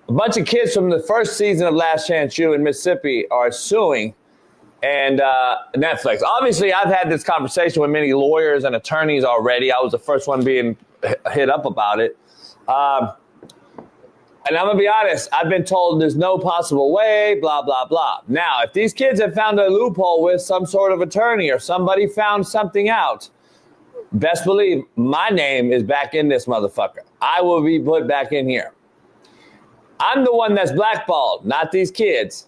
a bunch of kids from the first season of Last Chance U in Mississippi are suing and Netflix. Obviously, I've had this conversation with many lawyers and attorneys already. I was the first one being hit up about it. And I'm going to be honest, I've been told there's no possible way, blah, blah, blah. Now, if these kids have found a loophole with some sort of attorney or somebody found something out, best believe my name is back in this motherfucker. I will be put back in here. I'm the one that's blackballed, not these kids.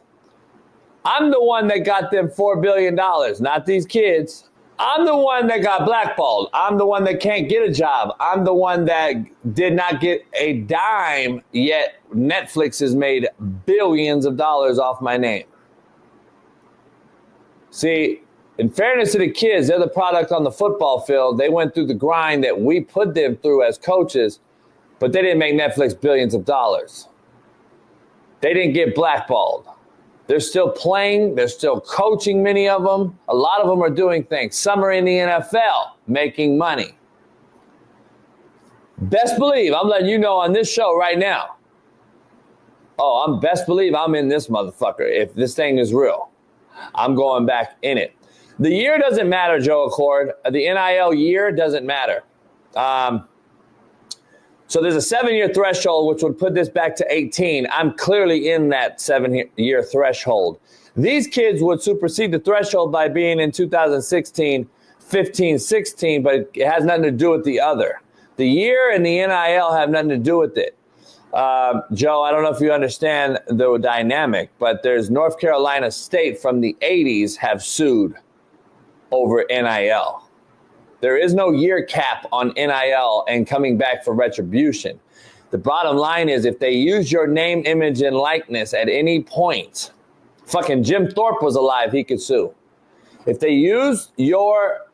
I'm the one that got them $4 billion, not these kids. I'm the one that got blackballed. I'm the one that can't get a job. I'm the one that did not get a dime, yet Netflix has made billions of dollars off my name. See, in fairness to the kids, they're the product on the football field. They went through the grind that we put them through as coaches, but they didn't make Netflix billions of dollars. They didn't get blackballed. They're still playing. They're still coaching, many of them. A lot of them are doing things. Some are in the NFL making money. Best believe, I'm letting you know on this show right now. Oh, I'm best believe I'm in this motherfucker. If this thing is real, I'm going back in it. The year doesn't matter, Joe Accord. The NIL year doesn't matter. So there's a 7-year threshold, which would put this back to 18. I'm clearly in that 7-year threshold. These kids would supersede the threshold by being in 2016, 15, 16, but it has nothing to do with the other. The year and the NIL have nothing to do with it. Joe, I don't know if you understand the dynamic, but there's North Carolina State from the 80s have sued over NIL. There is no year cap on NIL and coming back for retribution. The bottom line is if they use your name, image, and likeness at any point, fucking Jim Thorpe was alive, he could sue. If they use your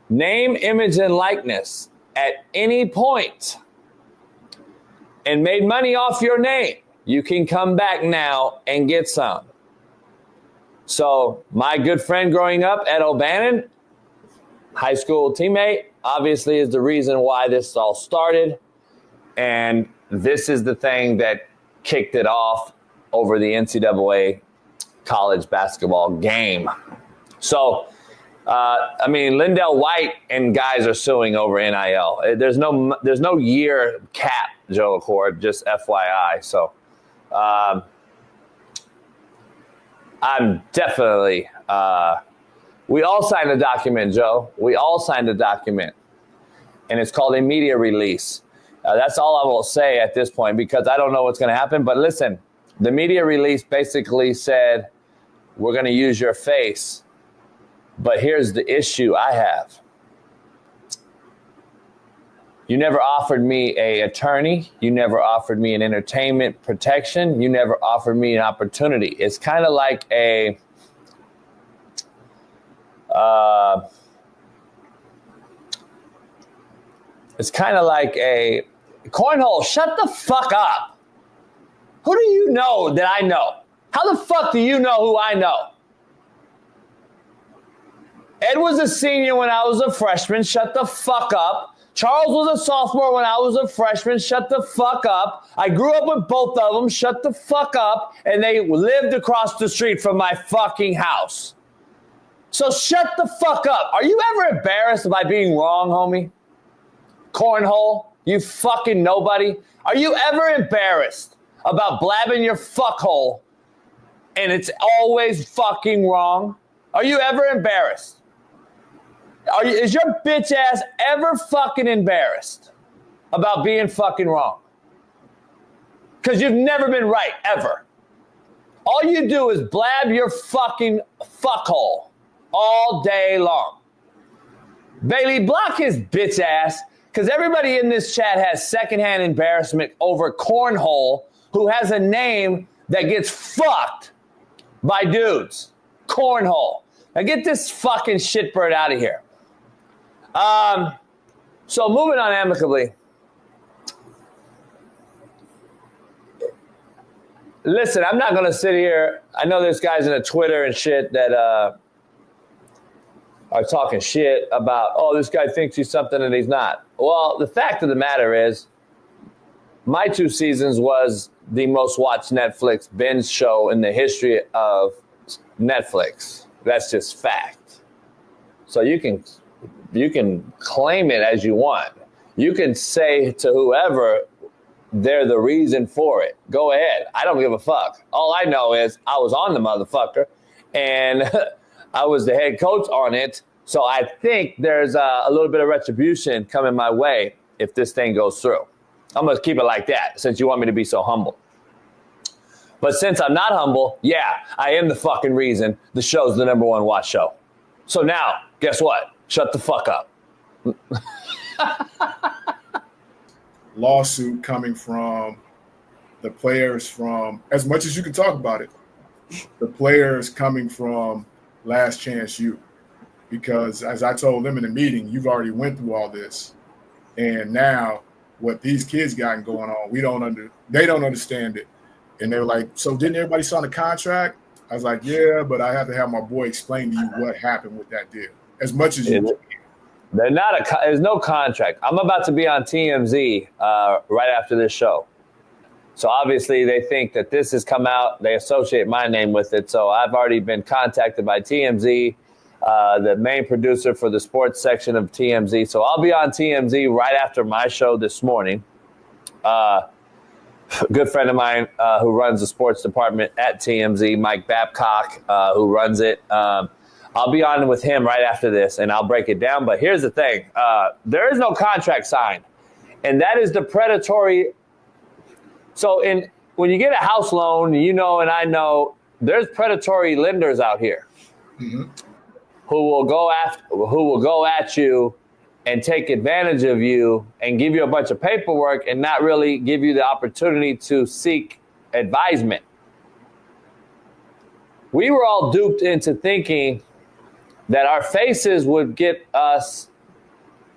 name, image, and likeness at any point and made money off your name, you can come back now and get some. So my good friend growing up, Ed O'Bannon, high school teammate, obviously is the reason why this all started. And this is the thing that kicked it off over the NCAA college basketball game. So, Lindell White and guys are suing over NIL. There's no year cap, Joe Accord, just FYI. So I'm definitely... we all signed a document, Joe. We all signed a document. And it's called a media release. That's all I will say at this point because I don't know what's going to happen. But listen, the media release basically said, we're going to use your face. But here's the issue I have. You never offered me an attorney. You never offered me an entertainment protection. You never offered me an opportunity. It's kind of like a... it's kind of like a cornhole. Shut the fuck up. Who do you know that I know? How the fuck do you know who I know? Ed was a senior when I was a freshman. Shut the fuck up. Charles was a sophomore when I was a freshman. Shut the fuck up. I grew up with both of them. Shut the fuck up. And they lived across the street from my fucking house. So shut the fuck up. Are you ever embarrassed by being wrong, homie? Cornhole, you fucking nobody. Are you ever embarrassed about blabbing your fuckhole and it's always fucking wrong? Are you ever embarrassed? Is your bitch ass ever fucking embarrassed about being fucking wrong? Because you've never been right, ever. All you do is blab your fucking fuckhole all day long. Bailey, block his bitch ass, because everybody in this chat has secondhand embarrassment over cornhole, who has a name that gets fucked by dudes. Cornhole. Now get this fucking shitbird out of here. So moving on amicably. Listen, I'm not going to sit here. I know there's guys in the Twitter and shit that are talking shit about, oh, this guy thinks he's something and he's not. Well, the fact of the matter is, my 2 seasons was the most watched Netflix binge show in the history of Netflix. That's just fact. So you can claim it as you want. You can say to whoever they're the reason for it. Go ahead. I don't give a fuck. All I know is I was on the motherfucker and I was the head coach on it. So I think there's a little bit of retribution coming my way if this thing goes through. I'm going to keep it like that since you want me to be so humble. But since I'm not humble, yeah, I am the fucking reason the show's the number one watch show. So now, guess what? Shut the fuck up. Lawsuit coming from the players from, as much as you can talk about it, the players coming from Last Chance U. Because as I told them in the meeting, you've already went through all this. And now what these kids got going on, they don't understand it. And they were like, so didn't everybody sign a contract? I was like, yeah, but I have to have my boy explain to you what happened with that deal. As much as you can. There's no contract. I'm about to be on TMZ right after this show. So obviously they think that this has come out. They associate my name with it. So I've already been contacted by TMZ, the main producer for the sports section of TMZ. So I'll be on TMZ right after my show this morning. Good friend of mine who runs the sports department at TMZ, Mike Babcock, who runs it. I'll be on with him right after this, and I'll break it down. But here's the thing. There is no contract signed, and that is the predatory. So when you get a house loan, you know and I know there's predatory lenders out here who will go at you and take advantage of you and give you a bunch of paperwork and not really give you the opportunity to seek advisement. We were all duped into thinking that our faces would get us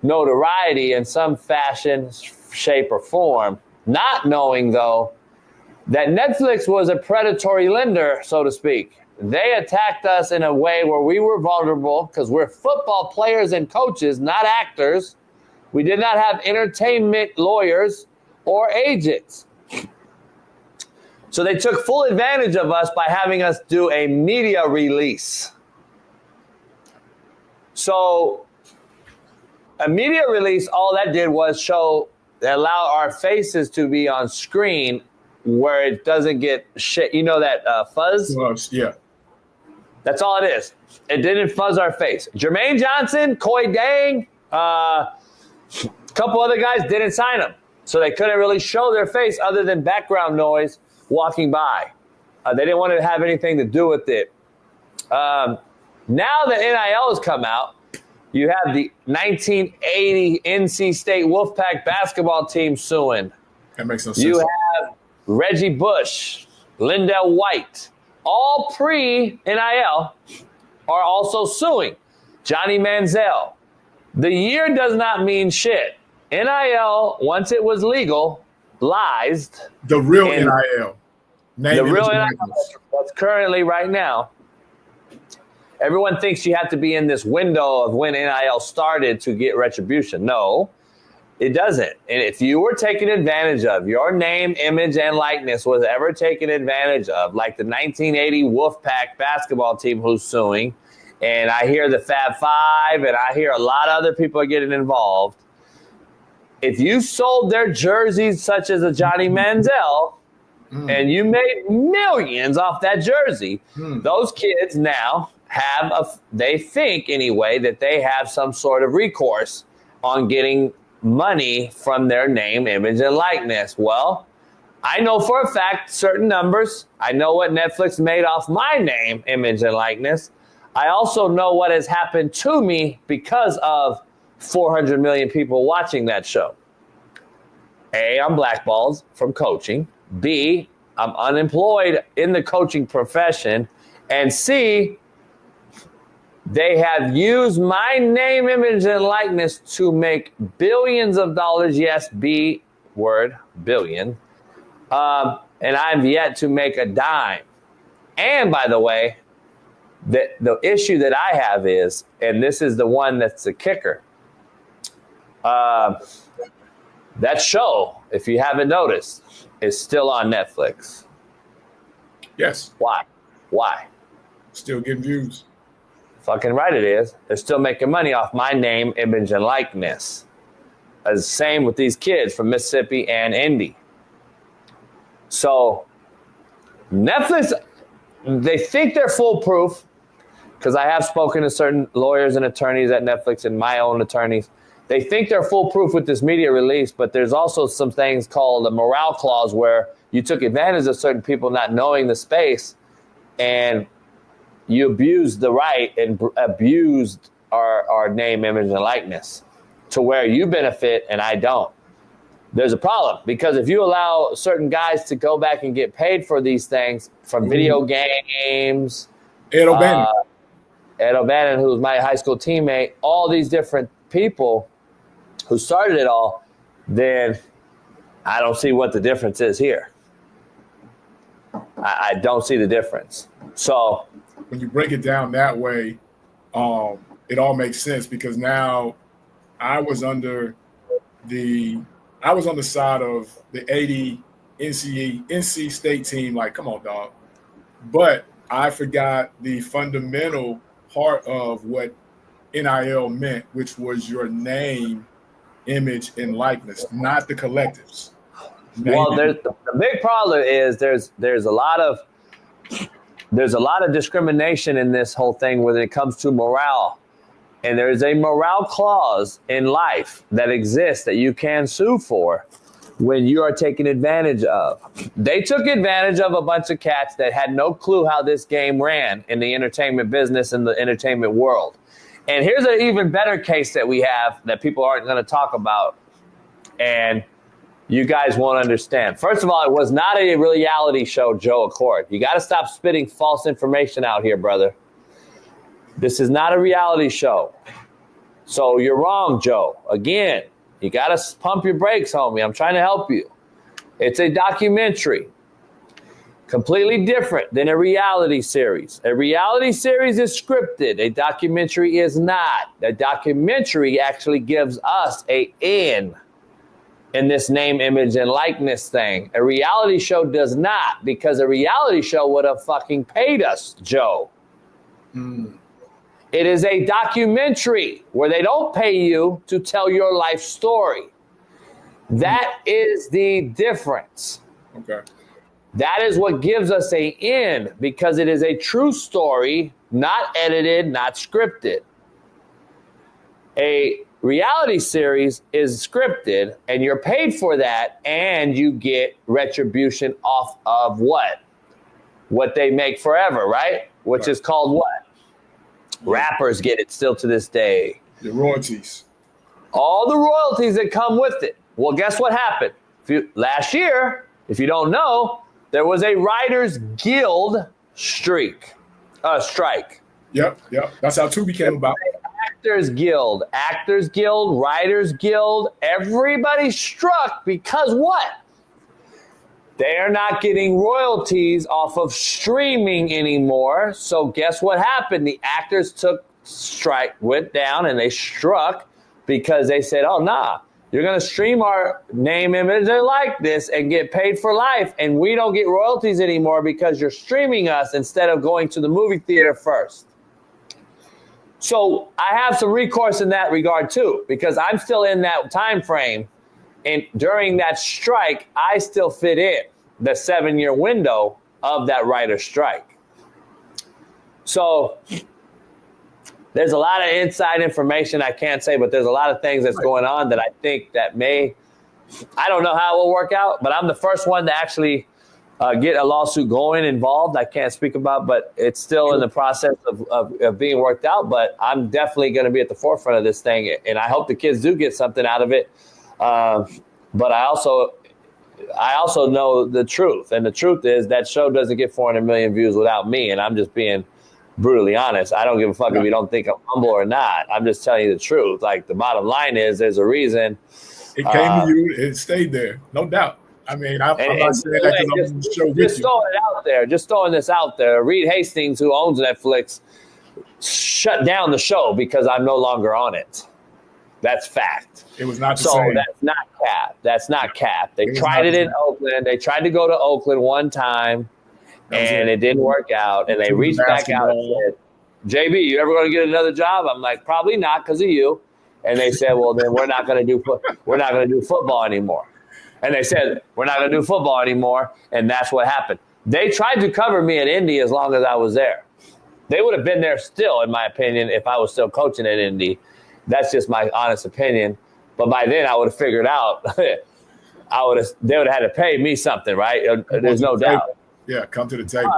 notoriety in some fashion, shape, or form, not knowing, though, that Netflix was a predatory lender, so to speak. They attacked us in a way where we were vulnerable because we're football players and coaches, not actors. We did not have entertainment lawyers or agents. So they took full advantage of us by having us do a media release. So a media release, all that did was allow our faces to be on screen where it doesn't get shit. You know that fuzz? Yeah. That's all it is. It didn't fuzz our face. Jermaine Johnson, Coy Dang, a couple other guys didn't sign them. So they couldn't really show their face other than background noise walking by. They didn't want to have anything to do with it. Now that NIL has come out, you have the 1980 NC State Wolfpack basketball team suing. That makes no sense. You have Reggie Bush, Lindell White, all pre-NIL are also suing. Johnny Manziel. The year does not mean shit. NIL, once it was legalized. The real NIL. The real NIL that's currently right now. Everyone thinks you have to be in this window of when NIL started to get retribution. No, it doesn't. And if you were taken advantage of, your name, image, and likeness was ever taken advantage of, like the 1980 Wolfpack basketball team who's suing, and I hear the Fab Five, and I hear a lot of other people are getting involved. If you sold their jerseys, such as a Johnny Manziel, and you made millions off that jersey, those kids now they think anyway that they have some sort of recourse on getting money from their name, image, and likeness. Well, I know for a fact certain numbers. I know what Netflix made off my name, image, and likeness. I also know what has happened to me because of 400 million people watching that show. A, I'm blackballed from coaching. B, I'm unemployed in the coaching profession. And C, they have used my name, image, and likeness to make billions of dollars. Yes, B word, billion. And I've yet to make a dime. And by the way, the issue that I have is, and this is the one that's the kicker, that show, if you haven't noticed, is still on Netflix. Yes. Why? Why? Still getting views. Fucking right it is. They're still making money off my name, image, and likeness. As same with these kids from Mississippi and Indy. So Netflix, they think they're foolproof, because I have spoken to certain lawyers and attorneys at Netflix and my own attorneys. They think they're foolproof with this media release, but there's also some things called a morale clause where you took advantage of certain people not knowing the space, and you abused the right and abused our name, image, and likeness to where you benefit and I don't. There's a problem, because if you allow certain guys to go back and get paid for these things from video games, Ed O'Bannon, who was my high school teammate, all these different people who started it all, then I don't see what the difference is here. I don't see the difference. So when you break it down that way, it all makes sense, because now I was on the side of the 80 NC State team. Like, come on, dog. But I forgot the fundamental part of what NIL meant, which was your name, image, and likeness, not the collectives. Well, the big problem is there's a lot of discrimination in this whole thing when it comes to morale. And there's a morale clause in life that exists that you can sue for when you are taken advantage of. They took advantage of a bunch of cats that had no clue how this game ran in the entertainment business and the entertainment world. And here's an even better case that we have that people aren't going to talk about, and you guys won't understand. First of all, it was not a reality show, Joe Accord. You got to stop spitting false information out here, brother. This is not a reality show. So you're wrong, Joe. Again, you got to pump your brakes, homie. I'm trying to help you. It's a documentary. Completely different than a reality series. A reality series is scripted. A documentary is not. A documentary actually gives us an in this name, image, and likeness thing. A reality show does not, because a reality show would have fucking paid us, Joe. It is a documentary where they don't pay you to tell your life story. That is the difference. Okay. That is what gives us an in, because it is a true story, not edited, not scripted. A reality series is scripted, and you're paid for that, and you get retribution off of what? What they make forever, right? Which is called what? Rappers get it still to this day. The royalties. All the royalties that come with it. Well, guess what happened? Last year, if you don't know, there was a Writers Guild strike. Yep. That's how Tubi came about. Actors Guild, Writers Guild, everybody struck because what? They are not getting royalties off of streaming anymore. So guess what happened? The actors went down and they struck because they said, oh, nah, you're going to stream our name, image, and likeness and get paid for life. And we don't get royalties anymore because you're streaming us instead of going to the movie theater first. So I have some recourse in that regard, too, because I'm still in that time frame. And during that strike, I still fit in the 7-year window of that writer strike. So there's a lot of inside information I can't say, but there's a lot of things that's going on that I think that I don't know how it will work out, but I'm the first one to actually get a lawsuit involved. I can't speak about, but it's still in the process of being worked out. But I'm definitely going to be at the forefront of this thing, and I hope the kids do get something out of it. But I also know the truth, and the truth is that show doesn't get 400 million views without me, and I'm just being brutally honest. I don't give a fuck if you don't think I'm humble or not. I'm just telling you the truth. Like, the bottom line is there's a reason. It came to you. It stayed there. No doubt. I mean, I'm not saying that because I'm show with you. Just throwing it out there. Just throwing this out there. Reed Hastings, who owns Netflix, shut down the show because I'm no longer on it. That's fact. It was not the so same. that's not cap. That's not cap. They tried it in Oakland. They tried to go to Oakland one time, and it didn't work out. And they reached back out and said, JB, you ever going to get another job? I'm like, probably not because of you. And they said, well, then we're not going to do football anymore. And they said, we're not going to do football anymore. And that's what happened. They tried to cover me at Indy as long as I was there. They would have been there still, in my opinion, if I was still coaching at Indy. That's just my honest opinion. But by then I would have figured out they would have had to pay me something, right? There's no doubt. Yeah, come to the table.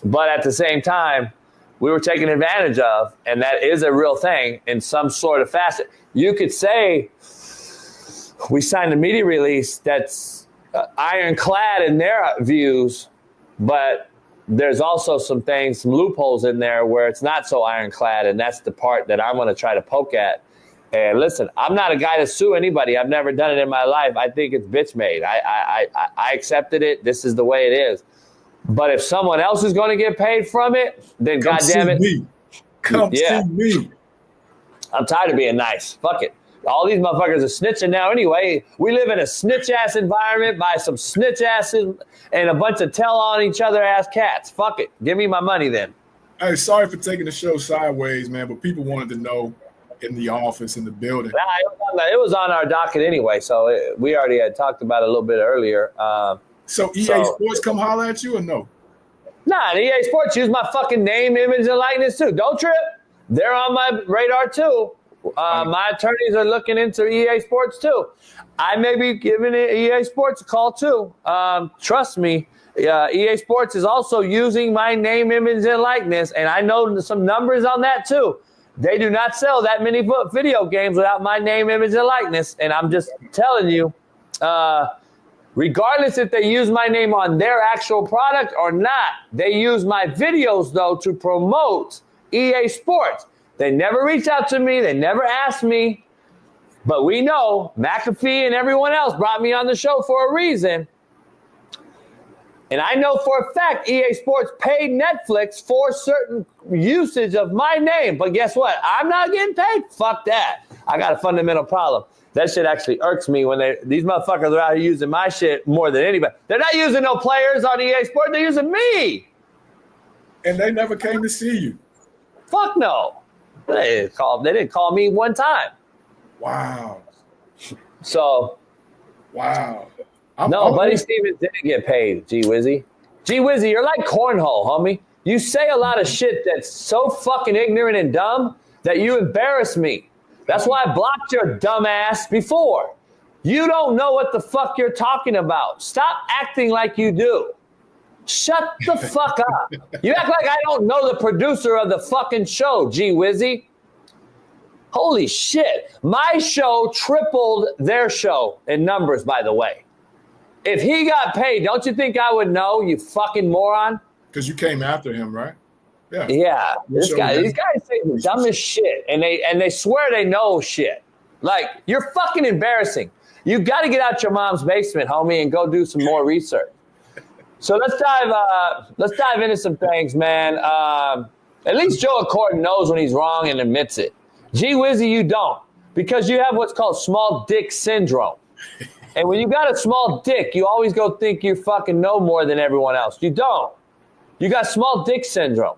But at the same time, we were taken advantage of, and that is a real thing in some sort of facet. You could say we signed a media release that's ironclad in their views, but there's also some loopholes in there where it's not so ironclad, and that's the part that I'm going to try to poke at. And listen, I'm not a guy to sue anybody. I've never done it in my life. I think it's bitch made. I accepted it. This is the way it is. But if someone else is going to get paid from it, then goddamn it, come see me. I'm tired of being nice. Fuck it. All these motherfuckers are snitching now anyway. We live in a snitch-ass environment by some snitch-asses and a bunch of tell-on-each-other-ass cats. Fuck it. Give me my money then. Hey, sorry for taking the show sideways, man, but people wanted to know in the office, in the building. Nah, it was on our docket anyway, so we already had talked about it a little bit earlier. So EA Sports come holler at you or no? Nah, EA Sports use my fucking name, image, and likeness too. Don't trip. They're on my radar too. My attorneys are looking into EA Sports too. I may be giving EA Sports a call too. Trust me, EA Sports is also using my name, image, and likeness, and I know some numbers on that too. They do not sell that many video games without my name, image, and likeness, and I'm just telling you, regardless if they use my name on their actual product or not, they use my videos, though, to promote EA Sports. They never reach out to me. They never ask me. But we know McAfee and everyone else brought me on the show for a reason. And I know for a fact EA Sports paid Netflix for certain usage of my name. But guess what? I'm not getting paid. Fuck that. I got a fundamental problem. That shit actually irks me when these motherfuckers are out here using my shit more than anybody. They're not using no players on EA Sports. They're using me. And they never came to see you. Fuck no. They didn't call me one time. Wow. So. Wow. Buddy Stevens didn't get paid, G Wizzy. G Wizzy, you're like cornhole, homie. You say a lot of shit that's so fucking ignorant and dumb that you embarrass me. That's why I blocked your dumb ass before. You don't know what the fuck you're talking about. Stop acting like you do. Shut the fuck up. You act like I don't know the producer of the fucking show, G Wizzy. Holy shit. My show tripled their show in numbers, by the way. If he got paid, don't you think I would know, you fucking moron? Because you came after him, right? Yeah. These guys say the dumbest shit, and they swear they know shit. Like, you're fucking embarrassing. You got to get out your mom's basement, homie, and go do some more research. So let's dive into some things, man. At least Joe Accord knows when he's wrong and admits it. G Wizzy, you don't, because you have what's called small dick syndrome. And when you got a small dick, you always go think you fucking know more than everyone else. You don't. You got small dick syndrome.